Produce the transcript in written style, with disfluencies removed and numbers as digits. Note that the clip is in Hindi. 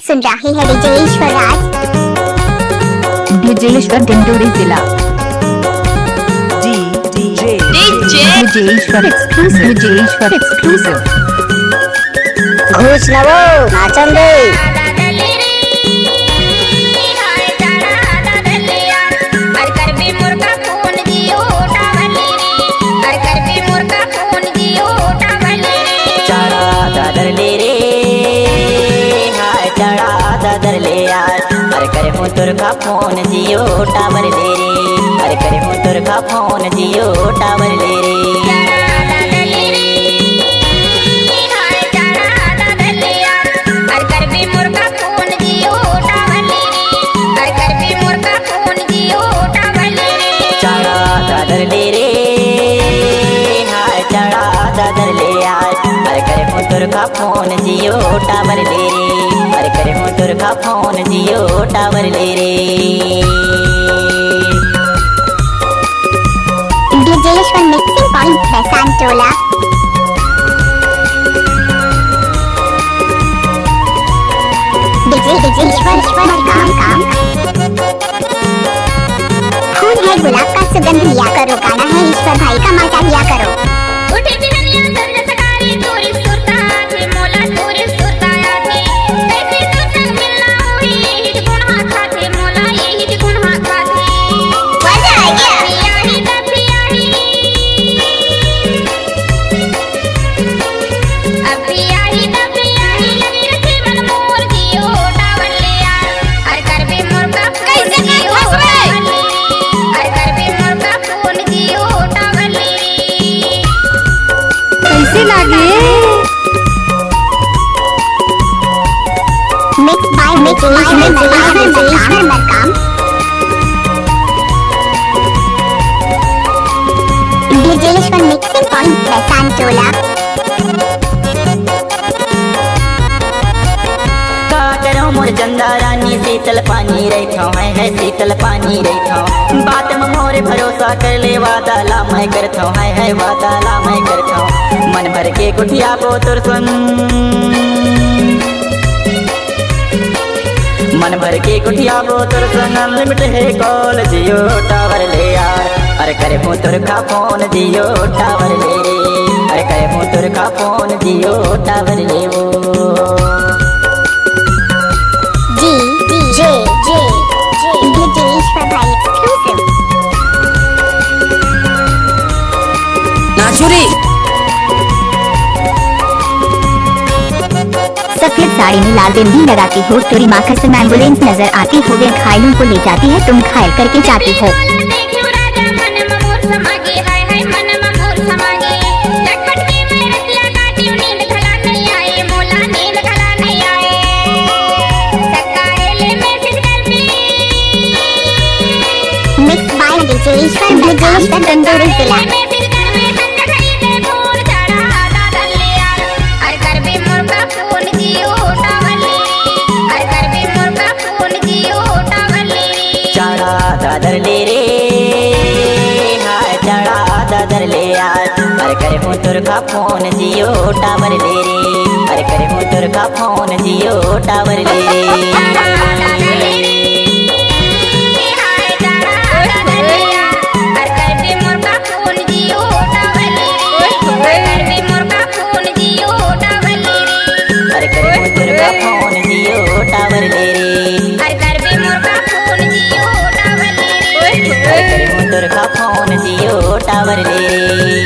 सुन रहे हैं डीजे ईश्वर राज, डीजे ईश्वर डिंडोरी जिला, डीजे ईश्वर एक्सक्लूसिव। घूस नवो नाचन दे। तुरखा फोन जियो टावर ले रे, अरे करे हूँ तुरखा फोन जियो टावर ले रे। चढ़ा दादर ले रे, हाय चढ़ा दादर ले आज, अरे करे हूँ तुरखा फोन जियो टावर ले रे, अरे करे हूँ तुरखा फोन जियो टावर ले रे। डीजे ईश्वर मिक्सिंग पॉइंट है सांटोला। डीजे ईश्वर काम फूल है गुलाब का सुगंध लिया करो, गाना है ईश्वर भाई का मजा लिया करो। डीजे ईश्वर मिक्सिंग पॉइंट है सांटोला। का करो मोर चंदा रानी शीतल पानी रखो है शीतल पानी रखो, बात में मोरे भरोसा कर ले, वादा ला मैं करता है वादा ला मैं करता, मन भर के कुटिया को तुर सुन, मन भर के कुटिया को तुर सुन, लिमिट है कॉल जियो टावर ले यार, अरे करे हूँ तुरखा फोन जियो टावर ले रे, अरे करे हूँ तुरखा फोन जियो टावर ले वो। डीजे ईश्वर भाई एक्सक्लूसिव। नाचुरी सफेद साड़ी में लाल बिंदी लगाती हो, तोरी माखर से एम्बुलेंस नजर आती हो, वे घायलों को ले जाती है, तुम घायल करके जाती हो। मिक्स बाय डीजे ईश्वर डिंडोरी जिला। दादर ले रे, हाय चढ़ा दादर ले आज, अरे करे हूँ तुरखा फोन जियो टावर ले रे, अरे करे हूँ तुरखा फोन जियो टावर ले रे। अरे करे हूँ तुरखा फोन जियो टावर ले रे, अरे करे हूँ तुरखा फोन जियो टावर ले रे।